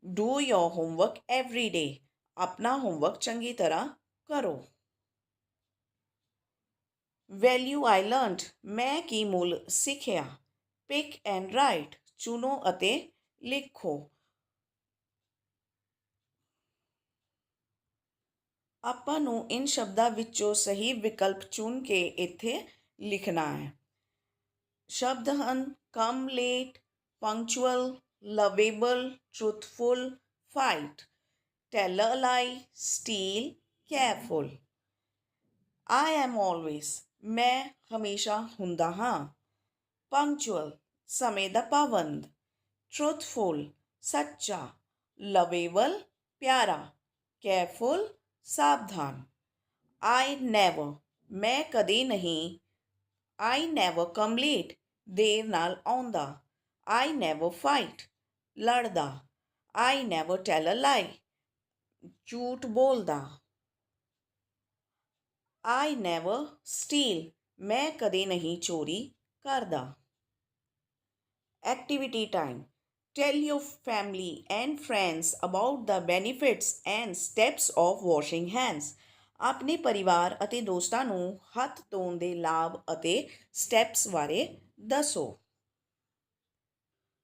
Do your homework every day, ਆਪਣਾ ਹੋਮਵਰਕ ਚੰਗੀ ਤਰ੍ਹਾਂ ਕਰੋ। ਵੈਲਿਊ ਆਈ ਲਰਨਡ, ਮੈਂ ਕੀ ਮੁੱਲ ਸਿੱਖਿਆ। ਪਿਕ ਐਂਡ ਰਾਈਟ, ਚੁਣੋ ਅਤੇ ਲਿਖੋ। ਆਪਾਂ ਨੂੰ ਇਨ ਸ਼ਬਦਾਂ ਵਿੱਚੋਂ ਸਹੀ ਵਿਕਲਪ ਚੁਣ ਕੇ ਇੱਥੇ ਲਿਖਣਾ ਹੈ। ਸ਼ਬਦ ਹਨ ਕਮ ਲੇਟ, ਪੰਕਚੁਅਲ, ਲਵੇਬਲ, ਟਰੂਥਫੁਲ, ਫਾਈਟ। ਟੈਲ ਅ ਲਾਈ, steel, careful. I am always, ਮੈਂ ਹਮੇਸ਼ਾ ਹੁੰਦਾ ਹਾਂ। ਪੰਕਚੁਅਲ, ਸਮੇਂ ਦਾ ਪਾਬੰਦ। ਟਰੂਥਫੁਲ, ਸੱਚਾ। ਲਵੇਬਲ, ਪਿਆਰਾ। ਕੇਅਰਫੁਲ, ਸਾਵਧਾਨ। ਆਈ ਨੈਵਰ, ਮੈਂ ਕਦੇ ਨਹੀਂ। ਆਈ ਨੈਵਰ ਕਮ ਲੇਟ, ਦੇਰ ਨਾਲ ਆਉਂਦਾ। ਆਈ ਨੈਵਰ ਫਾਈਟ, ਲੜਦਾ। ਆਈ ਨੈਵਰ ਟੈਲ ਅ ਲਾਈ, ਝੂਠ ਬੋਲਦਾ। ਆਈ ਨੈਵਰ ਸਟੀਲ, ਮੈਂ ਕਦੇ ਨਹੀਂ ਚੋਰੀ ਕਰਦਾ। Activity time. Tell your family and friends about the benefits and steps of washing hands. ਆਪਣੇ ਪਰਿਵਾਰ ਅਤੇ ਦੋਸਤਾਂ ਨੂੰ ਹੱਥ ਧੋਣ ਦੇ ਲਾਭ ਅਤੇ ਸਟੈਪਸ ਬਾਰੇ ਦੱਸੋ।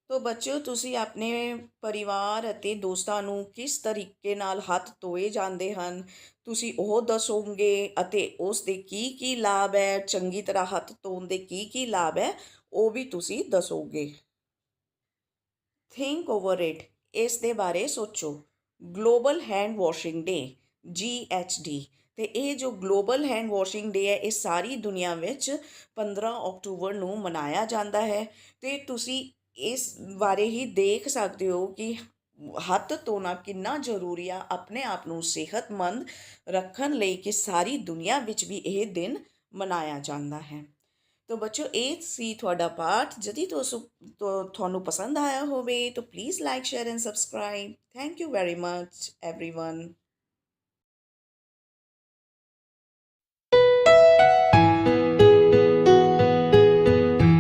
ਤੋ ਬੱਚਿਓ, ਤੁਸੀਂ ਆਪਣੇ ਪਰਿਵਾਰ ਅਤੇ ਦੋਸਤਾਂ ਨੂੰ ਕਿਸ ਤਰੀਕੇ ਨਾਲ ਹੱਥ ਧੋਏ ਜਾਂਦੇ ਹਨ ਤੁਸੀਂ ਉਹ ਦੱਸੋਗੇ ਅਤੇ ਉਸ ਦੇ ਕੀ ਕੀ ਲਾਭ ਹੈ, ਚੰਗੀ ਤਰ੍ਹਾਂ ਹੱਥ ਧੋਣ ਦੇ ਕੀ ਕੀ ਲਾਭ ਹੈ ਉਹ ਵੀ ਤੁਸੀਂ ਦੱਸੋਗੇ। ਥਿੰਕ ਓਵਰ ਇਟ, ਇਸ ਦੇ ਬਾਰੇ ਸੋਚੋ। ਗਲੋਬਲ ਹੈਂਡ ਵਾਸ਼ਿੰਗ ਡੇ GHD। ਤੇ ਇਹ ਜੋ ਗਲੋਬਲ ਹੈਂਡ ਵਾਸ਼ਿੰਗ ਡੇ ਹੈ ਇਹ ਸਾਰੀ ਦੁਨੀਆ ਵਿੱਚ 15 ਅਕਤੂਬਰ ਨੂੰ ਮਨਾਇਆ ਜਾਂਦਾ ਹੈ। ਤੇ ਤੁਸੀਂ ਇਸ ਬਾਰੇ ਹੀ ਦੇਖ ਸਕਦੇ ਹੋ ਕਿ ਹੱਥ ਧੋਣਾ ਕਿੰਨਾ ਜ਼ਰੂਰੀ ਆ ਆਪਣੇ ਆਪ ਨੂੰ ਸਿਹਤਮੰਦ ਰੱਖਣ ਲਈ, ਕਿ ਸਾਰੀ ਦੁਨੀਆ ਵਿੱਚ ਵੀ ਇਹ ਦਿਨ ਮਨਾਇਆ ਜਾਂਦਾ ਹੈ। ਤਾਂ ਬੱਚੋ ਇਹ ਸੀ ਤੁਹਾਡਾ ਪਾਠ। ਜਦੀ ਤੁਹਾਨੂੰ ਪਸੰਦ ਆਇਆ ਹੋਵੇ ਤਾਂ please like, share and subscribe. Thank you very much everyone.